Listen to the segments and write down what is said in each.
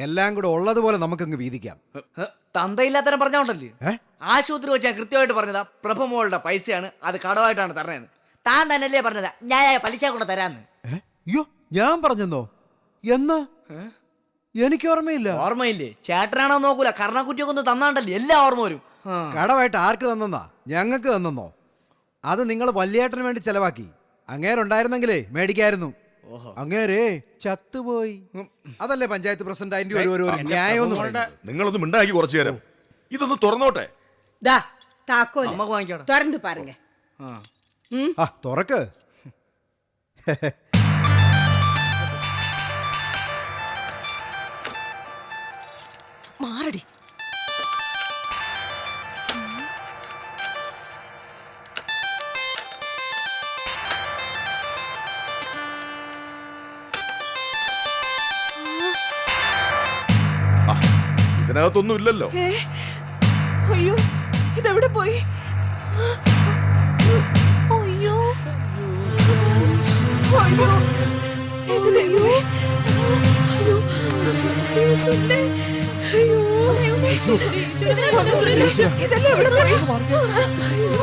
എല്ലാം കൂടെ ഉള്ളതുപോലെ നമുക്കങ്ങ് വീതിക്കാം. തന്തയില്ലാത്തരം പറഞ്ഞോണ്ടല്ലേ ആശുപത്രി വെച്ചാൽ കൃത്യമായിട്ട് പറഞ്ഞതാ പ്രഭമോളുടെ പൈസയാണ്, അത് കടമായിട്ടാണ് തരണേന്ന്. താൻ തന്നെയല്ലേ പറഞ്ഞതാ ഞാൻ പലിശ കൂടെ തരാന്ന്. അയ്യോ ഞാൻ പറഞ്ഞെന്നോ? എന്നാ എനിക്ക് ഓർമ്മയില്ല. ഓർമ്മയില്ലേ? ചേട്ടനാണോ നോക്കൂല, കർണക്കുറ്റിയൊക്കെ ഒന്ന് തന്നാണ്ടല്ലേ എല്ലാം ഓർമ്മ വരും. കടമായിട്ട് ആർക്ക് തന്നെന്നാ? ഞങ്ങൾക്ക് തന്നെന്നോ? അത് നിങ്ങൾ വല്യേട്ടന് വേണ്ടി ചെലവാക്കി. അങ്ങേരുണ്ടായിരുന്നെങ്കിലേ മേടിക്കായിരുന്നു. അങ്ങേരേ ചത്തുപോയി. അതല്ലേ പഞ്ചായത്ത് പ്രസിഡന്റ് അതിന്റെ ഒരു ന്യായം. നിങ്ങളൊന്ന് മിണ്ടാക്കി കുറച്ചു നേരം ഇതൊന്ന് തുറന്നോട്ടെ. തുറന്നു പാരുങ്ക. തുറക്ക്. മാറടി. ഇതിനകത്തൊന്നും ഇല്ലല്ലോ. അയ്യോ ഇതെവിടെ പോയി? അയ്യോ അയ്യോ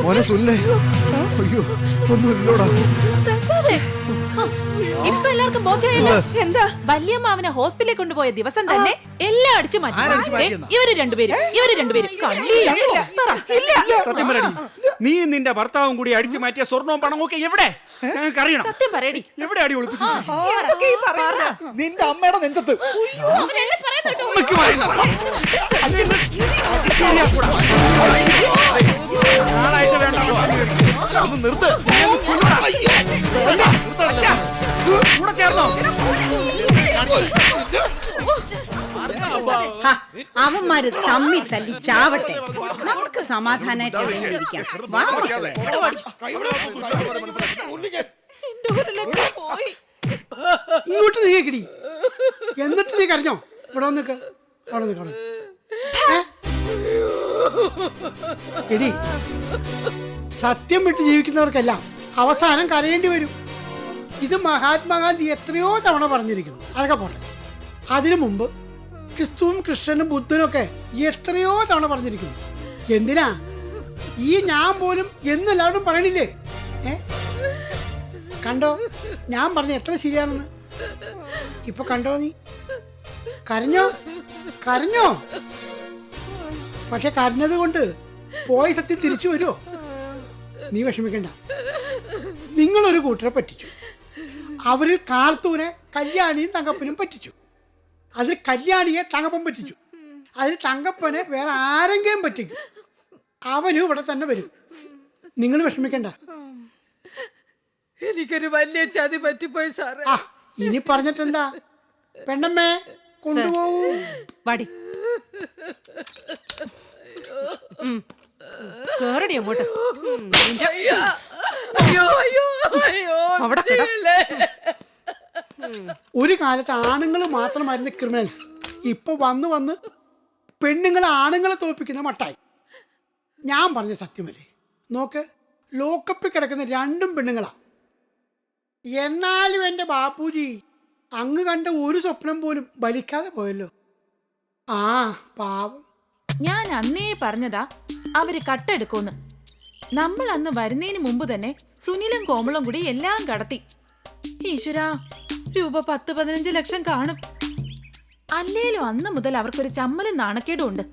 മോനെ സുല്ലേ, അയ്യോ ഒന്നുമില്ലോടാ. ഇപ്പൊ എല്ലാവർക്കും ബോധ്യമായല്ലോ. എന്താ വല്യമ്മാവനെ ഹോസ്പിറ്റലിൽ കൊണ്ടുപോയ ദിവസം തന്നെ എല്ലാം അടിച്ചു മാറ്റി. ഇവര് രണ്ടുപേരും സത്യം പറയടി, നീ നിന്റെ ഭർത്താവും കൂടി അടിച്ചു മാറ്റിയ സ്വർണവും പണവും ഒക്കെ എവിടെ? അറിയണം. സത്യം പറയടി, എവിടെ അടി ഒളിപ്പിച്ചു? നിന്റെ അമ്മയുടെ നെഞ്ചത്ത്. അവന്മാര് തമ്മി തല്ലി ചാവട്ടെ, നമുക്ക് സമാധാനായിട്ട് ഇരിക്കാം. ഇങ്ങോട്ട് നീക്കിടി. എന്നിട്ട് നീ കരഞ്ഞോ? ഇവിടെ വന്നിട്ട് എടി, സത്യം വിട്ട് ജീവിക്കുന്നവർക്കെല്ലാം അവസാനം കരയേണ്ടി വരും. ഇത് മഹാത്മാഗാന്ധി എത്രയോ തവണ പറഞ്ഞിരിക്കുന്നു. അതൊക്കെ പോട്ടെ. അതിനു മുമ്പ് ക്രിസ്തുവും കൃഷ്ണനും ബുദ്ധനും ഒക്കെ എത്രയോ തവണ പറഞ്ഞിരിക്കുന്നു. എന്തിനാ ഈ ഞാൻ പോലും എന്നെല്ലാവരും പറയണില്ലേ? കണ്ടോ ഞാൻ പറഞ്ഞ എത്ര ശരിയാണെന്ന്? ഇപ്പൊ കണ്ടോ? നീ കരഞ്ഞോ? പക്ഷെ കരഞ്ഞത് കൊണ്ട് പോയ സത്യം തിരിച്ചു വരുമോ? നീ വിഷമിക്കണ്ട. നിങ്ങളൊരു കൂട്ടരെ പറ്റിച്ചു. അവരിൽ കാർത്തൂനെ കല്യാണിയും തങ്കപ്പനും പറ്റിച്ചു. അതിൽ കല്യാണിയെ തങ്കപ്പൻ പറ്റിച്ചു. അതിൽ തങ്കപ്പനെ വേറെ ആരെങ്കിലും പറ്റിക്കും. അവനും ഇവിടെ തന്നെ വരും. നിങ്ങൾ വിഷമിക്കണ്ട. എനിക്കൊരു വലിയ ചതി പറ്റിപ്പോയി സാറേ. ഇനി പറഞ്ഞിട്ടെന്താ? പെണ്ണമ്മേ കൊണ്ടുപോകൂ. വടി കേറടി അങ്ങോട്ട്. ഒരു കാലത്ത് ആണുങ്ങൾ മാത്രമായിരുന്നു ക്രിമിനൽസ്. ഇപ്പൊ വന്ന് പെണ്ണുങ്ങൾ ആണുങ്ങളെ തോൽപ്പിക്കുന്ന മട്ടായി. ഞാൻ പറഞ്ഞ സത്യമല്ലേ? നോക്ക്, ലോക്കപ്പിൽ കിടക്കുന്ന രണ്ടും പെണ്ണുങ്ങളാ. എന്നാലും എൻ്റെ ബാപ്പുജി അങ്ങ് കണ്ട ഒരു സ്വപ്നം പോലും ബലിക്കാതെ പോയല്ലോ. പാവം. ഞാൻ അന്നേ പറഞ്ഞതാ അവര് കട്ടെടുക്കൂന്ന്. നമ്മൾ അന്ന് വരുന്നതിന് മുമ്പ് തന്നെ സുനിലും കോമളും കൂടി എല്ലാം കടത്തി. ഈശ്വരാ, രൂപ 10-15 ലക്ഷം കാണും. അല്ലേലും അന്ന് മുതൽ അവർക്കൊരു ചമ്മലും നാണക്കേടും ഉണ്ട്.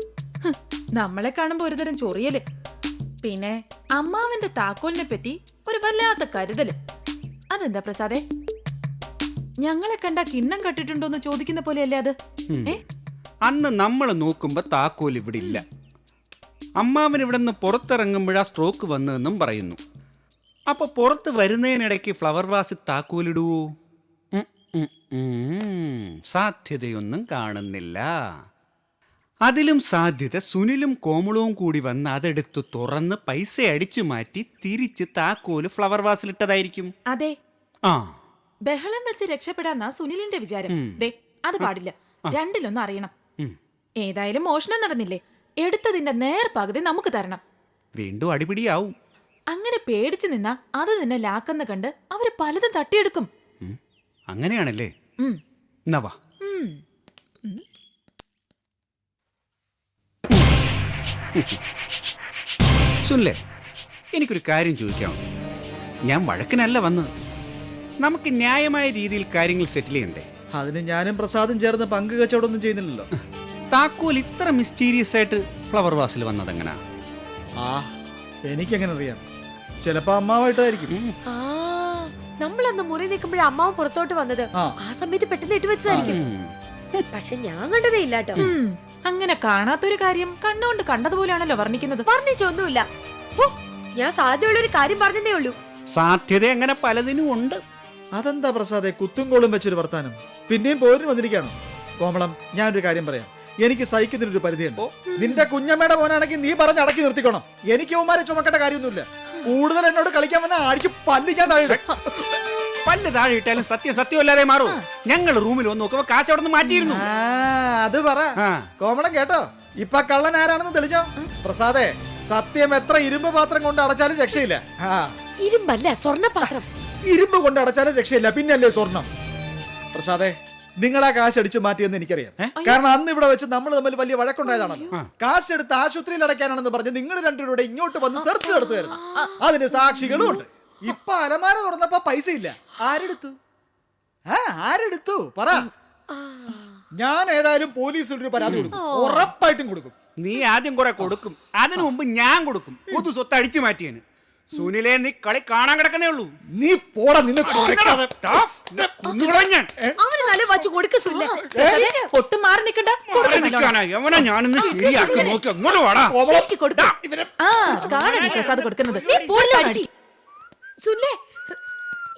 നമ്മളെ കാണുമ്പോ ഒരുതരം ചൊറിയല്. പിന്നെ അമ്മാവന്റെ താക്കോലിനെ പറ്റി ഒരു വല്ലാത്ത കരുതല്. അതെന്താ പ്രസാദേ? ഞങ്ങളെ കണ്ട കിണ്ണം കട്ടിട്ടുണ്ടോന്ന് ചോദിക്കുന്ന പോലെയല്ലേ അത്? അന്ന് നമ്മൾ നോക്കുമ്പോ താക്കോൽ ഇവിടെ ഇല്ല. അമ്മാവൻ ഇവിടെ നിന്ന് പുറത്തിറങ്ങുമ്പോഴാ സ്ട്രോക്ക് വന്നതെന്നും പറയുന്നു. അപ്പൊ പുറത്ത് വരുന്നതിനിടയ്ക്ക് ഫ്ലവർ വാസിൽ താക്കോലിടുവോ? സാധ്യതയൊന്നും കാണുന്നില്ല. അതിലും സാധ്യത സുനിലും കോമളവും കൂടി വന്ന് അതെടുത്ത് തുറന്ന് പൈസ അടിച്ചു മാറ്റി തിരിച്ച് താക്കോല് ഫ്ലവർ വാസിലിട്ടതായിരിക്കും. അതെ, ആ ബഹളം വെച്ച് രക്ഷപ്പെടാന്നാ സുനിലിന്റെ വിചാരം. ദേ, അത് പാടില്ല. രണ്ടിലൊന്നും അറിയണം. ഏതായാലും മോഷണം നടന്നില്ലേ, എടുത്തതിന്റെ നേർ പകുതി നമുക്ക് തരണം. വീണ്ടും അടിപിടിയാവും. അങ്ങനെ പേടിച്ചു നിന്നാ അത് തന്നെ ലാക്കെന്ന് കണ്ട് അവര് പലതും തട്ടിയെടുക്കും. അങ്ങനെയാണല്ലേ? നവാ സുനിലേ, എനിക്കൊരു കാര്യം ചോദിക്കാം. ഞാൻ വഴക്കിനല്ല വന്നത്. നമുക്ക് ന്യായമായ രീതിയിൽ കാര്യങ്ങൾ സെറ്റിൽ ചെയ്യണ്ടേ? അതിന് ഞാനും പ്രസാദും ചേർന്ന് പങ്ക് കച്ചവടമൊന്നും ചെയ്യുന്നില്ലല്ലോ. താക്കോൽ ഇത്ര മിസ്റ്റീരിയസ് ആയിട്ട് ഫ്ലവർ വാസിൽ വന്നതെങ്ങനാ? ആ എനിക്കെങ്ങനെ അറിയാം? ചിലപ്പോ അമ്മാവായിട്ടായിരിക്കും. ആ നമ്മളന്ന് മുറി നിൽക്കുമ്പോഴേ അമ്മാവ് പുറത്തോട്ട് വന്നത്. ആ സമയത്ത് പെട്ടെന്ന് ഇട്ടുവെച്ചതായിരിക്കും. പക്ഷെ ഞാൻ കണ്ടതേ ഇല്ല കേട്ടോ. അങ്ങനെ കാണാത്തൊരു കാര്യം കണ്ണുകൊണ്ട് കണ്ടതുപോലെയാണല്ലോ വർണ്ണിക്കുന്നത്. പറഞ്ഞൊന്നുമില്ല. ഞാൻ സാധ്യതയുള്ള ഒരു കാര്യം പറഞ്ഞതേ ഉള്ളൂ. സാധ്യത അങ്ങനെ പലതിനും ഉണ്ട്. അതെന്താ പ്രസാദെ കുത്തും കോളും വെച്ചൊരു വർത്താനം? പിന്നെയും പോരിന് വന്നിരിക്കാണോ? കോമളം, ഞാനൊരു കാര്യം പറയാം. എനിക്ക് സഹിക്കുന്നതിനൊരു പരിധിയുണ്ട്. നിന്റെ കുഞ്ഞമ്മയുടെ മോനാണെങ്കിൽ നീ പറഞ്ഞ് അടക്കി നിർത്തിക്കണം. എനിക്ക് ഉമാരെ ചുമക്കേണ്ട കാര്യമൊന്നുമില്ല. കൂടുതൽ എന്നോട് കളിക്കാൻ വന്ന അടിച്ച് പല്ലിക്കാൻ താഴെ. പല്ല് താഴെ ഇട്ടാലും സത്യം സത്യമല്ലാതെ മാറും. ഞങ്ങൾ റൂമിൽ വന്ന് നോക്കുമ്പോ കാശ് അവിടെ നിന്ന് മാറ്റിയിരുന്നു. അത് പറ കോമളം. കേട്ടോ, ഇപ്പൊ കള്ളൻ ആരാണെന്ന് തെളിഞ്ഞോ? പ്രസാദേ, സത്യം എത്ര ഇരുമ്പ് പാത്രം കൊണ്ട് അടച്ചാലും രക്ഷയില്ല. ഇരുമ്പല്ല, സ്വർണ്ണപാത്രം. ഇരുമ്പ് കൊണ്ട് അടച്ചാലും രക്ഷയില്ല, പിന്നല്ലേ സ്വർണം. പ്രസാദേ, നിങ്ങൾ ആ കാശ് അടിച്ചു മാറ്റിയെന്ന് എനിക്കറിയാം. കാരണം അന്ന് ഇവിടെ വെച്ച് നമ്മൾ തമ്മിൽ വലിയ വഴക്കുണ്ടായതാണല്ലോ. കാശ് എടുത്ത് ആശുപത്രിയിൽ അടയ്ക്കാനാണെന്ന് പറഞ്ഞ് നിങ്ങൾ രണ്ടുപേരുടെ ഇങ്ങോട്ട് വന്ന് സെർച്ച് നടത്തുമായിരുന്നു. അതിന് സാക്ഷികളും ഉണ്ട്. ഇപ്പൊ അലമാര തുറന്നപ്പോ പൈസ ഇല്ല. ആരെടുത്തു? ആരെടുത്തു പറ. ഞാൻ ഏതായാലും പോലീസിൽ ഒരു പരാതി കൊടുക്കും. ഉറപ്പായിട്ടും കൊടുക്കും. നീ ആദ്യം കുറെ കൊടുക്കും, അതിനു മുമ്പ് ഞാൻ കൊടുക്കും. പൊതു സ്വത്ത് അടിച്ചു മാറ്റിയന്. സുനിലെ, നീ കളി കാണാൻ കിടക്കുന്നേ ഉള്ളൂ. നീ പോടാ, നിന്ന് ഞാൻ അവന് നല്ല വച്ച് കൊടുക്കുന്നില്ല. ഒട്ടും മാറി നിൽക്കണ്ട. ഞാനൊന്ന് ശരിയാക്കി നോക്കി അങ്ങോട്ട് വാടാ. പ്രസാദ് കൊടുക്കുന്നത്. സുല്ലേ,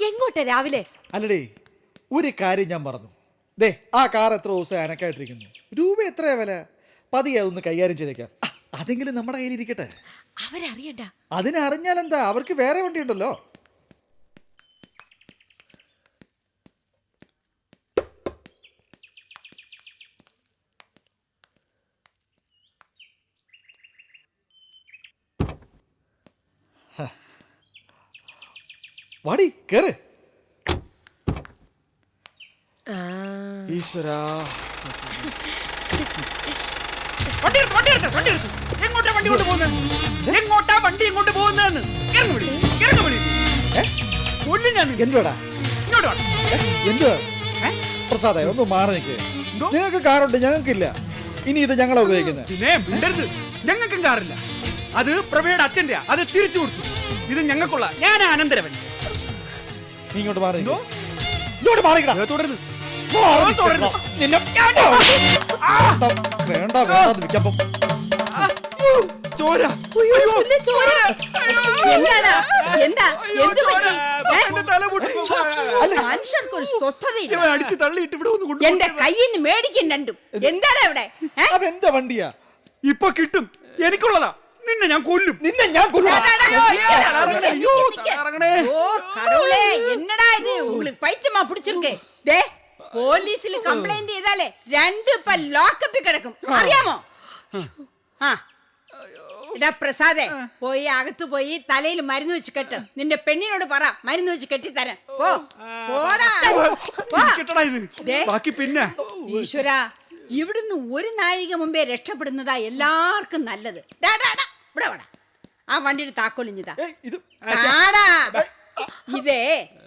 എങ്ങോട്ടാ രാവിലെ? അല്ലടേ, ഒരു കാര്യം ഞാൻ പറഞ്ഞു. ദേ, ആ കാർ എത്ര ദിവസം അനക്കായിട്ടിരിക്കുന്നു. രൂപ എത്രയാ വില? പതിയെ അതൊന്ന് കൈകാര്യം ചെയ്തേക്കാം. അതെങ്കിലും നമ്മുടെ കയ്യിലിരിക്കട്ടെ. അവരറിയണ്ട. അതിനറിഞ്ഞാലെന്താ, അവർക്ക് വേറെ വണ്ടി ഉണ്ടല്ലോ. വാടി കേറ്. ഈശ്വരാ, എന്തുവാടാ എന്തുവാ? പ്രസാദേ, ഒന്ന് മാറി നിൽക്കുക. നിങ്ങൾക്ക് കാറുണ്ട്, ഞങ്ങൾക്കില്ല. ഇനി ഇത് ഞങ്ങളാ ഉപയോഗിക്കുന്നത്. ഞങ്ങൾക്കും കാറില്ല. അത് പ്രഭയുടെ അച്ഛന്റെ, അത് തിരിച്ചു കൊടുത്തു. ഇത് ഞങ്ങൾക്കുള്ള. ഞാൻ അനന്തരവൻ. നീ ഇങ്ങോട്ട് മാറി. ഇങ്ങോട്ട് മാറിക്കടാ. തുടരുത്. വേണ്ട വേണ്ട നിൽക്കപ്പം. ചോര. മനുഷ്യർക്കൊരു സ്വസ്ഥതയില്ല. അടിച്ച് തള്ളിയിട്ട് ഇവിടെ ഒന്ന് എന്റെ കയ്യിൽ നിന്ന് മേടിക്കും രണ്ടും. എന്താണ് ഇവിടെ? അതെന്താ വണ്ടിയാ? ഇപ്പൊ കിട്ടും. എനിക്കുള്ളതാ. നിന്നെ ഞാൻ കൊല്ലും. നിന്നെ ഞാൻ കൊല്ലും. എന്നടാ ഇത്? உங்களுக்கு பைத்தியமா பிடிச்சிருக்கு? ദേ, പോലീസിൽ കംപ്ലൈന്റ് ചെയ്താലേ രണ്ടും ഇപ്പൊ ലോക്കപ്പിൽ കിടക്കും. അറിയാമോ? എടാ പ്രസാദേ, പോയി അകത്ത് പോയി തലയിൽ മരുന്ന് വെച്ച് കെട്ട്. നിന്റെ പെണ്ണിനോട് പറ മരുന്ന് വെച്ച് കെട്ടിത്തരാൻ. പിന്നെ ഈശ്വരാ, ഇവിടുന്ന് ഒരു നാഴിക മുമ്പേ രക്ഷപ്പെടുന്നതാ എല്ലാവർക്കും നല്ലത്. ഇവിടെ വേടാ, ആ വണ്ടിയുടെ താക്കോലിഞ്ഞതാ. ഇതേ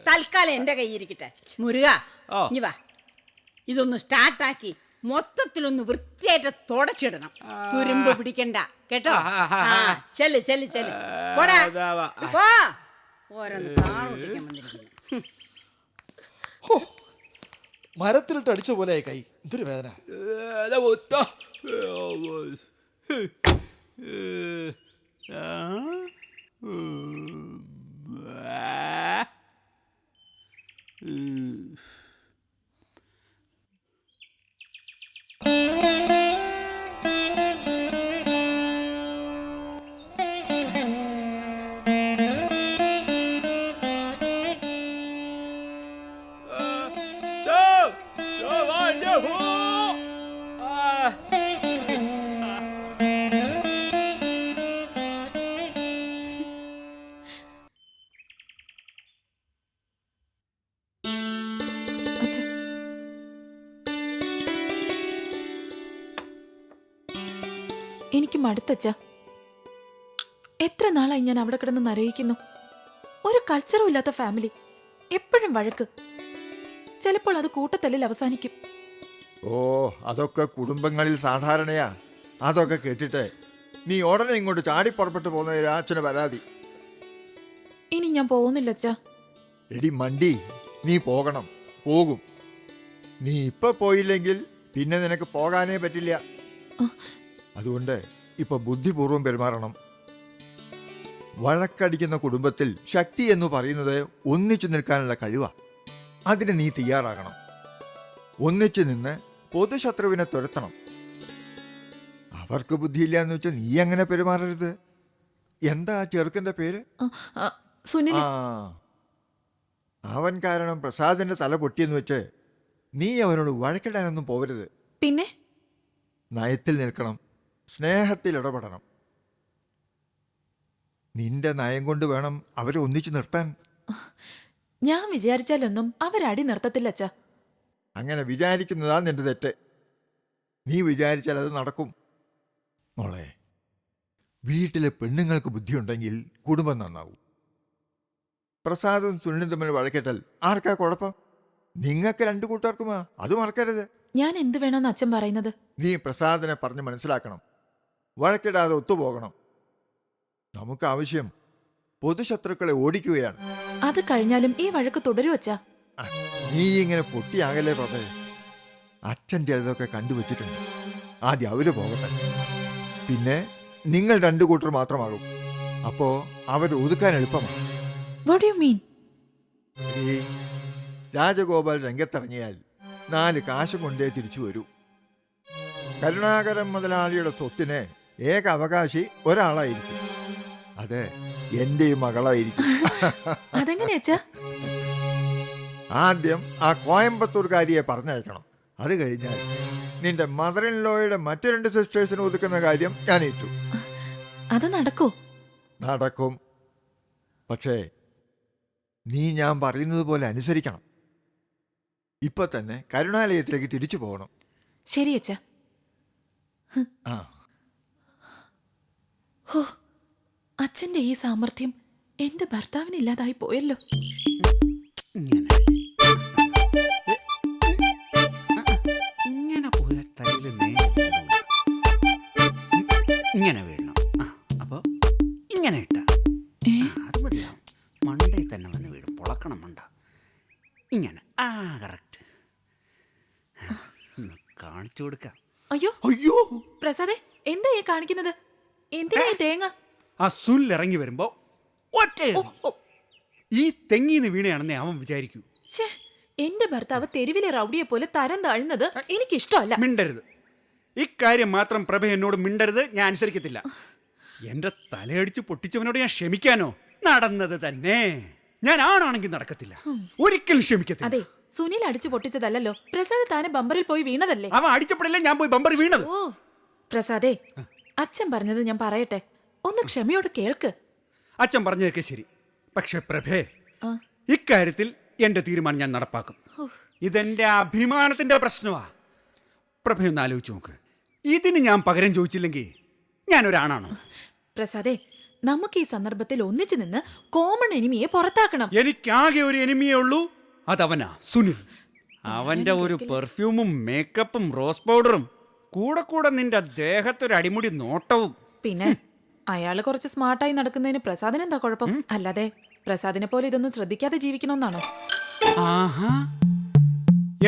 തൽക്കാലം എന്റെ കയ്യിരിക്കട്ടെ. മുരുക, ഇനി വാ. ഇതൊന്ന് സ്റ്റാർട്ടാക്കി മൊത്തത്തിലൊന്ന് വൃത്തിയായിട്ട് തുടച്ചിടണം. തുരുമ്പ് പിടിക്കണ്ട കേട്ടോ. ചെല്ല് ചെല്ല് ചെല്ല്. പോടാ, പോ. ഓരോന്ന് കാർ ഓടിക്കാൻ വന്നിരിക്കുന്നു. മരത്തിലിട്ട് അടിച്ച പോലെ കൈ. എന്തൊരു വേദന. എനിക്ക് മടുത്തച്ഛ. എത്ര നാളായി ഞാൻ അവിടെ കിടന്ന് നരയിക്കുന്നു. ഒരു കൾച്ചറും ഇല്ലാത്ത ഫാമിലി, എപ്പോഴും വഴക്ക്. ചിലപ്പോൾ അത് കൂട്ടത്തല്ലിൽ അവസാനിക്കും. ഓ, അതൊക്കെ കുടുംബങ്ങളിൽ സാധാരണയാ. അതൊക്കെ കേട്ടിട്ട് നീ ഉടനെ ഇങ്ങോട്ട് ചാടി പുറപ്പെട്ടു പോകുന്ന അച്ഛന് പരാതി. ഇനി ഞാൻ പോകുന്നില്ല അച്ഛാ. എടി മണ്ടി, നീ പോകണം, പോകും. നീ ഇപ്പൊ പോയില്ലെങ്കിൽ പിന്നെ നിനക്ക് പോകാനേ പറ്റില്ല. അതുകൊണ്ട് ഇപ്പൊ ബുദ്ധിപൂർവം പെരുമാറണം. വഴക്കടിക്കുന്ന കുടുംബത്തിൽ ശക്തി എന്ന് പറയുന്നത് ഒന്നിച്ചു നിൽക്കാനുള്ള കഴിവാ. അതിന് നീ തയ്യാറാകണം. ഒന്നിച്ചു നിന്ന് പൊതുശത്രുവിനെ തുരത്തണം. അവർക്ക് ബുദ്ധിയില്ല എന്ന് വെച്ചാൽ നീ അങ്ങനെ പെരുമാറരുത്. എന്താ ചെറുക്കന്റെ പേര്? സുനിൽ. ആ, അവൻ കാരണം പ്രസാദിന്റെ തല പൊട്ടിയെന്ന് വെച്ച് നീ അവനോട് വഴക്കിടാനൊന്നും പോകരുത്. പിന്നെ നയത്തിൽ നിൽക്കണം, സ്നേഹത്തിൽ ഇടപെടണം. നിന്റെ നയം കൊണ്ട് വേണം അവരെ ഒന്നിച്ചു നിർത്താൻ. ഞാൻ വിചാരിച്ചാലൊന്നും അവരടി നിർത്തത്തില്ല അച്ഛാ. അങ്ങനെ വിചാരിക്കുന്നതാ നിന്റെ തെറ്റ്. നീ വിചാരിച്ചാൽ അത് നടക്കും. മോളെ, വീട്ടിലെ പെണ്ണുങ്ങൾക്ക് ബുദ്ധിയുണ്ടെങ്കിൽ കുടുംബം നന്നാവും. പ്രസാദും സുനിലും തമ്മിൽ വഴക്കിട്ടാൽ ആർക്കാ കുഴപ്പം? നിങ്ങൾക്ക് രണ്ടു കൂട്ടുകാർക്കുമാ. അത് മറക്കരുത്. ഞാൻ എന്ത് വേണമെന്ന് അച്ഛൻ പറയുന്നത്? നീ പ്രസാദിനെ പറഞ്ഞ് മനസ്സിലാക്കണം. വഴക്കിടാതെ ഒത്തുപോകണം. നമുക്ക് ആവശ്യം പൊതുശത്രുക്കളെ ഓടിക്കുകയാണ്. അത് കഴിഞ്ഞാലും ഈ വഴക്ക് തുടരും അച്ഛാ. നീ ഇങ്ങനെ പൊട്ടിയാകല്ലേ പറഞ്ഞേ. അച്ഛൻ ചിലതൊക്കെ കണ്ടുവച്ചിട്ടുണ്ട്. ആദ്യം അവര് പോകട്ടെ, പിന്നെ നിങ്ങൾ രണ്ടു കൂട്ടർ മാത്രമാകും. അപ്പോ അവരെ ഒതുക്കാൻ എളുപ്പമാണ്. What do you mean? ഈ രാജഗോപാൽ രംഗത്തിറങ്ങിയാൽ 4 കാശ് കൊണ്ടേ തിരിച്ചു വരൂ. കരുണാകരൻ മുതലാളിയുടെ സ്വത്തിന് ഏക അവകാശി ഒരാളായിരിക്കും. അത് എൻ്റെ മകളായിരിക്കും. അതെങ്ങനെ അച്ഛാ? ആദ്യം ആ കോയമ്പത്തൂർക്കാരിയെ പറഞ്ഞയക്കണം. അത് കഴിഞ്ഞാൽ നിന്റെ മദർ ഇൻ ലോയുടെ മറ്റു 2 സിസ്റ്റേഴ്സിന് ഒതുക്കുന്ന കാര്യം ഞാൻ ഏറ്റു. അത് നടക്കോ? നടക്കും. പക്ഷേ നീ ഞാൻ പറയുന്നത് പോലെ അനുസരിക്കണം. ഇപ്പൊ തന്നെ കരുണാലയത്തിലേക്ക് തിരിച്ചു പോകണം. ശരി അച്ഛാ. ആ, ഹോ, അച്ഛന്റെ ഈ സാമർഥ്യം എന്റെ ഭർത്താവിനില്ലാതായി പോയല്ലോ. ഇങ്ങനെ ഇങ്ങനെ പോയ തലയിൽ ഇങ്ങനെ വീഴണം. അപ്പൊ ഇങ്ങനെ ഇട്ട അത് മതിയാവും. മണ്ടയിൽ തന്നെ വന്ന് വീഴും. പൊളക്കണം മണ്ട. ഇങ്ങനെ. കറക്റ്റ്. കാണിച്ചു കൊടുക്കാം. അയ്യോ അയ്യോ, പ്രസാദേ, എന്താ ഈ കാണിക്കുന്നത്? എന്തിനാ ഈ തേങ്ങ? ആ സുനിൽ ഇറങ്ങി വരുമ്പോ ഒറ്റ ഈ തെങ്ങീന്ന് വീണയാണെന്നേ അവൻ വിചാരിക്കൂ. ഛേ, എന്റെ ഭർത്താവ് തെരുവിലെ റൗഡിയെ പോലെ തരം താഴുന്നത് എനിക്കിഷ്ടമല്ല. മിണ്ടരുത്. ഇക്കാര്യം മാത്രം പ്രഭ എന്നോട് മിണ്ടരുത്. ഞാൻ അനുസരിക്കത്തില്ല. എന്റെ തലയടിച്ച് പൊട്ടിച്ചവനോട് ഞാൻ ക്ഷമിക്കാനോ? നടന്നത് തന്നെ. ഞാൻ ആണാണെങ്കിൽ നടക്കത്തില്ല, ഒരിക്കലും ക്ഷമിക്കത്തില്ല. അതെ, സുനിൽ അടിച്ചു പൊട്ടിച്ചതല്ലോ, പ്രസാദ് താനെ ബമ്പറിൽ പോയി വീണതല്ലേ? അവൻ അടിച്ചപ്പോഴല്ലേ ഞാൻ പോയി ബമ്പർ വീണത്. ഓ പ്രസാദേ, അച്ഛൻ പറഞ്ഞത് ഞാൻ പറയട്ടെ, ഒന്ന് ക്ഷമയോട് കേൾക്ക്. അച്ഛൻ പറഞ്ഞതൊക്കെ ശരി. പക്ഷെ പ്രഭേ, ഇക്കാര്യത്തിൽ എന്റെ തീരുമാനം ഞാൻ നടപ്പാക്കും. ഇതെന്റെ അഭിമാനത്തിന്റെ പ്രശ്നമാ. പ്രഭയൊന്ന് ആലോചിച്ച് നോക്ക്. ഇതിന് ഞാൻ പകരം ചോദിച്ചില്ലെങ്കിൽ ഞാനൊരാണാണോ? പ്രസാദേ, നമുക്ക് ഈ സന്ദർഭത്തിൽ ഒന്നിച്ചു നിന്ന് കോമൺ എനിമിയെ പുറത്താക്കണം. എനിക്കാകെ ഒരു എനിമിയേ ഉള്ളൂ, അതവനാ, സുനിൽ. അവന്റെ ഒരു പെർഫ്യൂമും മേക്കപ്പും റോസ് പൗഡറും കൂടെ നിന്റെ ദേഹത്തൊരു അടിമുടി നോട്ടവും. പിന്നെ അയാള് കുറച്ച് സ്മാർട്ടായി നടക്കുന്നതിന് പ്രസാദിന് എന്താ കുഴപ്പം? അല്ലാതെ പ്രസാദിനെ പോലെ ഇതൊന്നും ശ്രദ്ധിക്കാതെ ജീവിക്കണമെന്നാണോ? ആഹാ,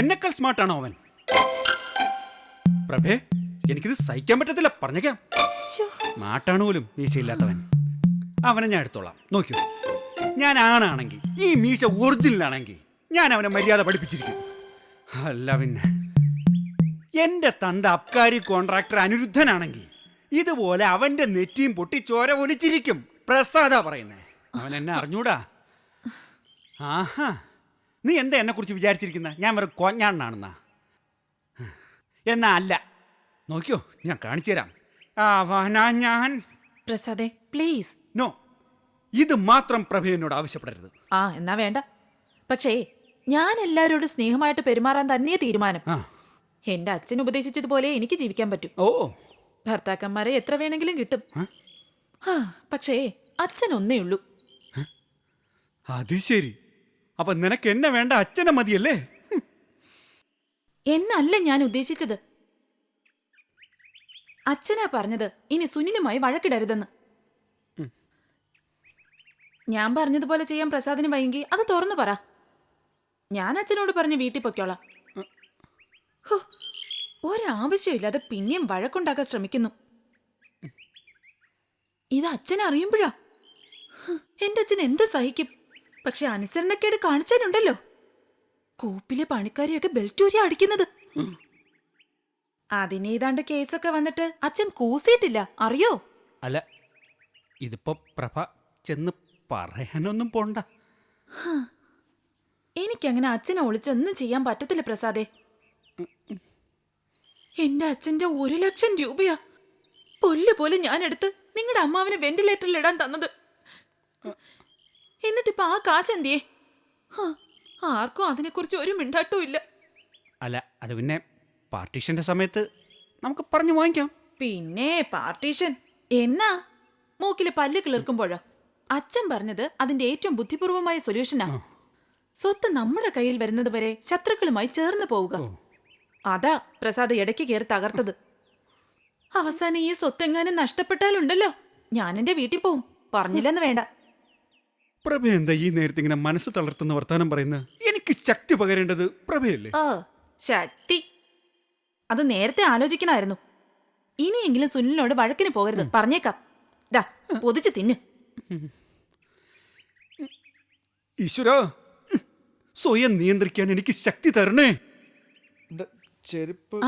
എന്നെക്കാൾ സ്മാർട്ടാണോ അവൻ? പ്രഭേ, എനിക്കിത് സഹിക്കാൻ പറ്റത്തില്ല, പറഞ്ഞേക്കാം. സ്മാർട്ടാണ് പോലും മീശയില്ലാത്തവൻ. അവനെ ഞാൻ എടുത്തോളാം. നോക്കൂ, ഞാൻ ആണാണെങ്കിൽ, ഈ മീശ ഒറിജിനൽ ആണെങ്കിൽ ഞാൻ അവനെ മര്യാദ പഠിപ്പിച്ചിരിക്കും. അല്ല പിന്നെ എന്റെ തന്ത അബ്കാരി കോൺട്രാക്ടർ അനിരുദ്ധനാണെങ്കിൽ ഇതുപോലെ അവന്റെ നെറ്റിയും പൊട്ടി ചോര ഒലിച്ചിരിക്കും. പ്രസാദാ പറയുന്നേ. അവൻ എന്നെ അറിഞ്ഞൂടാ. ആഹാ, നീ എന്താ എന്നെ കുറിച്ച് വിചാരിച്ചിരിക്കുന്ന? ഞാൻ വെറും കോഞ്ഞാണെന്നാണെന്നാ? എന്നാ അല്ല, നോക്കിയോ, ഞാൻ കാണിച്ചു തരാം. അവനാ ഞാൻ. പ്രസാദേ പ്ലീസ്. നോ, ഇത് മാത്രം പ്രഭ എന്നോട് ആവശ്യപ്പെടരുത്. എന്നാ വേണ്ട. പക്ഷേ ഞാൻ എല്ലാവരോടും സ്നേഹമായിട്ട് പെരുമാറാൻ തന്നെ തീരുമാനം. എന്റെ അച്ഛൻ ഉപദേശിച്ചതുപോലെ എനിക്ക് ജീവിക്കാൻ പറ്റും. ഓ, ഭർത്താക്കന്മാരെ എത്ര വേണമെങ്കിലും കിട്ടും. പക്ഷേ അച്ഛൻ ഒന്നേ ഉള്ളൂ. അത് ശരി. അപ്പൊ നിനക്ക് എന്നെ വേണ്ട, അച്ഛനെ മതിയല്ലേ? എന്നല്ല ഞാൻ ഉദ്ദേശിച്ചത്. അച്ഛനാ പറഞ്ഞത് ഇനി സുനിലുമായി വഴക്കിടരുതെന്ന്. ഞാൻ പറഞ്ഞതുപോലെ ചെയ്യാൻ പ്രസാദിന് വൈകി അത് തുറന്നു പറ. ഞാൻ അച്ഛനോട് പറഞ്ഞ് വീട്ടിൽ പൊയ്ക്കോളാം. ഒരാവശ്യമില്ലാതെ പിന്നെയും വഴക്കുണ്ടാക്കാൻ ശ്രമിക്കുന്നു. ഇത് അച്ഛൻ അറിയുമ്പോഴാ എന്റെ അച്ഛൻ എന്ത് സഹിക്കും. പക്ഷെ അനുസരണക്കേട് കാണിച്ചാലുണ്ടല്ലോ, കൂപ്പിലെ പണിക്കാരെയൊക്കെ ബെൽറ്റൂരി അടിക്കുന്നത്. അതിനേതാണ്ട് കേസൊക്കെ വന്നിട്ട് അച്ഛൻ കൂസിയിട്ടില്ല, അറിയോ? അല്ല, ഇതിപ്പോ പ്രഭ ചെന്ന് പറയാനൊന്നും പോണ്ട. എനിക്കങ്ങനെ അച്ഛനെ ഒളിച്ചൊന്നും ചെയ്യാൻ പറ്റത്തില്ല പ്രസാദേ. എന്റെ അച്ഛന്റെ 1,00,000 രൂപയാ പൊല്ല് പോലെ ഞാൻ എടുത്ത് നിങ്ങളുടെ അമ്മാവിനെ വെന്റിലേറ്ററിൽ ഇടാൻ തന്നത്. എന്നിട്ടിപ്പോ ആ കാശ് എന്തിയേ? ആർക്കും അതിനെക്കുറിച്ച് ഒരു മിണ്ടാട്ടവും ഇല്ല. അല്ല, അത് പിന്നെ പാർട്ടീഷന്റെ സമയത്ത് നമുക്ക് പറഞ്ഞു വാങ്ങിക്കാം. പിന്നെ പാർട്ടീഷൻ എന്നാ മൂക്കില് പല്ല് കിളിർക്കുമ്പോഴോ? അച്ഛൻ പറഞ്ഞത് അതിന്റെ ഏറ്റവും ബുദ്ധിപൂർവമായ സൊല്യൂഷനാ. സ്വത്ത് നമ്മുടെ കയ്യിൽ വരുന്നത് വരെ ശത്രുക്കളുമായി ചേർന്ന് പോവുക. അതാ പ്രസാദ് ഇടയ്ക്ക് കയറി തകർത്തത്. അവസാനം ഈ സ്വത്തെങ്ങാനും നഷ്ടപ്പെട്ടാലുണ്ടല്ലോ, ഞാൻ എന്റെ വീട്ടിൽ പോവും. പറഞ്ഞില്ലെന്ന് വേണ്ട. പ്രഭ എന്താ ഈ നേരത്തെ ഇങ്ങനെ മനസ്സ് തളർത്തുന്ന വർത്താനം പറയുന്നത്? എനിക്ക് ശക്തി പകരേണ്ടത് പ്രഭയല്ലേ? ശക്തി അത് നേരത്തെ ആലോചിക്കണമായിരുന്നു. ഇനിയെങ്കിലും സുനിലിനോട് വഴക്കിന് പോകരുത്, പറഞ്ഞേക്കാം. ദാ പൊതിച്ച് തിന്ന്. ഈശ്വര, സ്വയം നിയന്ത്രിക്കാൻ എനിക്ക് ശക്തി തരണേ. ചെരുപ്പ്.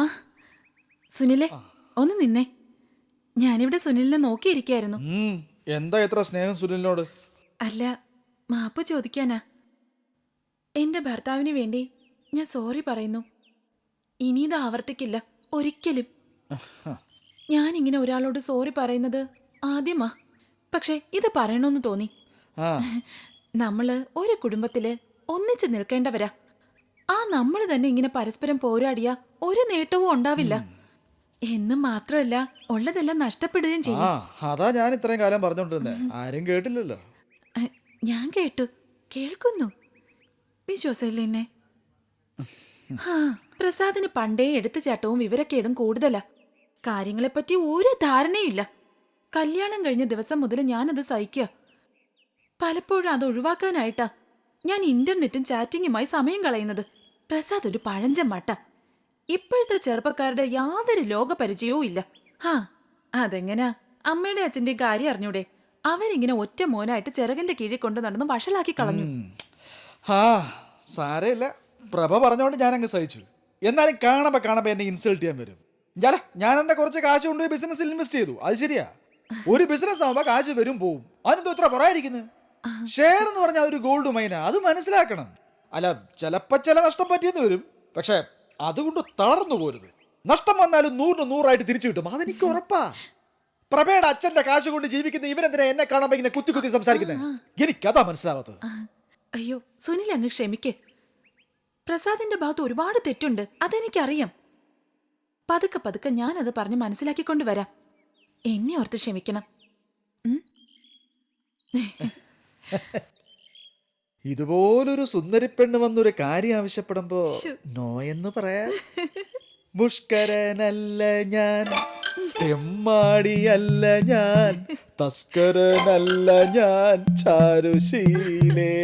സുനിലെ ഒന്ന് നിന്നേ. ഞാനിവിടെ സുനിലിനെ നോക്കിയിരിക്കായിരുന്നു. എന്താ എത്ര സ്നേഹം സുനിലിനോട്? അല്ല, മാപ്പ് ചോദിക്കാനാ. എന്റെ ഭർത്താവിന് വേണ്ടി ഞാൻ സോറി പറയുന്നു. ഇനി ഇത് ആവർത്തിക്കില്ല ഒരിക്കലും. ഞാനിങ്ങനെ ഒരാളോട് സോറി പറയുന്നത് ആദ്യമാ. പക്ഷെ ഇത് പറയണമെന്ന് തോന്നി. നമ്മള് ഒരു കുടുംബത്തില് ഒന്നിച്ച് നിൽക്കേണ്ടവരാ. ആ നമ്മൾ തന്നെ ഇങ്ങനെ പരസ്പരം പോരാടിയ ഒരു നേട്ടവും ഉണ്ടാവില്ല. എന്ന് മാത്രമല്ല, ഉള്ളതെല്ലാം നഷ്ടപ്പെടുകയും ചെയ്യും. അതാ ഞാൻ ഇത്രയും കാലം പറഞ്ഞോണ്ടിരുന്നേ. ആരും കേട്ടില്ലല്ലോ. ഞാൻ കേട്ടു, കേൾക്കുന്നു. വിശ്വാസമില്ല എന്നെ? പ്രസാദിന് പണ്ടേ എടുത്തുചാട്ടവും വിവരക്കേടും കൂടുതലാ. കാര്യങ്ങളെപ്പറ്റി ഒരു ധാരണയില്ല. കല്യാണം കഴിഞ്ഞ ദിവസം മുതൽ ഞാനത് സഹിക്കുക. പലപ്പോഴും അത് ഒഴിവാക്കാനായിട്ടാ ഞാൻ ഇന്റർനെറ്റും ചാറ്റിങ്ങുമായി സമയം കളയുന്നത്. പ്രസാദ് ഒരു പഴഞ്ചൻ മട്ട. ഇപ്പോഴത്തെ ചെറുപ്പക്കാരുടെ യാതൊരു ലോകപരിചയവും ഇല്ല. അതെങ്ങനാ അമ്മയുടെ അച്ഛന്റെ കാര്യം അറിഞ്ഞൂടെ? അവരിങ്ങനെ ഒറ്റ മോനായിട്ട് ചിറകിന്റെ കീഴിൽ കൊണ്ടു നടന്ന് വഷളാക്കി കളഞ്ഞു. സാരമില്ല, പ്രഭ പറഞ്ഞോണ്ട് ഞാൻ അങ്ങ് സഹിച്ചു. എന്നാലും കാണുമ്പോ എന്നെ ഇൻസൾട്ട് ചെയ്യാൻ വരും. ഞാൻ എന്റെ കുറച്ച് കാശ് കൊണ്ടുപോയി ബിസിനസ്സിൽ ഇൻവെസ്റ്റ് ചെയ്തു. അത് ശരിയാ, ഒരു ബിസിനസ് ആവുമ്പോ കാശ് വരും പോവും. അതിനെന്തോ ഇത്ര പറയാതിരിക്കുന്നത്? ഷെയർ എന്ന് പറഞ്ഞാൽ ഒരു ഗോൾഡ് മൈനാ, അത് മനസ്സിലാക്കണം. അല്ല, ചില നഷ്ടം പറ്റിയെന്ന് വരും, പക്ഷെ അതുകൊണ്ട് തളർന്നു പോരുത്. നഷ്ടം വന്നാലും 100% തിരിച്ചു കിട്ടും, അതെനിക്ക് ഉറപ്പാ. പ്രഭയുടെ അച്ഛന്റെ കാശ് കൊണ്ട് ജീവിക്കുന്ന ഇവരെന്തിനാ എന്നെ കാണുമ്പോ ഇങ്ങനെ കുത്തി സംസാരിക്കുന്നത്? എനിക്കതാ മനസ്സിലാവാത്തത്. അയ്യോ സുനിൽ, അങ്ങ് ക്ഷമിക്ക്. പ്രസാദിന്റെ ഭാഗത്ത് ഒരുപാട് തെറ്റുണ്ട്, അതെനിക്കറിയാം. പതുക്കെ ഞാനത് പറഞ്ഞ് മനസ്സിലാക്കിക്കൊണ്ട് വരാം. എന്നെ ഓർത്ത് ക്ഷമിക്കണം. ഇതുപോലൊരു സുന്ദരി പെണ്ണ് വന്നൊരു കാര്യം ആവശ്യപ്പെടുമ്പോ നോ എന്ന് പറയാൻ മുഷ്കരനല്ല ഞാൻ, തെമ്മാടിയല്ല ഞാൻ, തസ്കരനല്ല ഞാൻ, ചാരുശീലേ.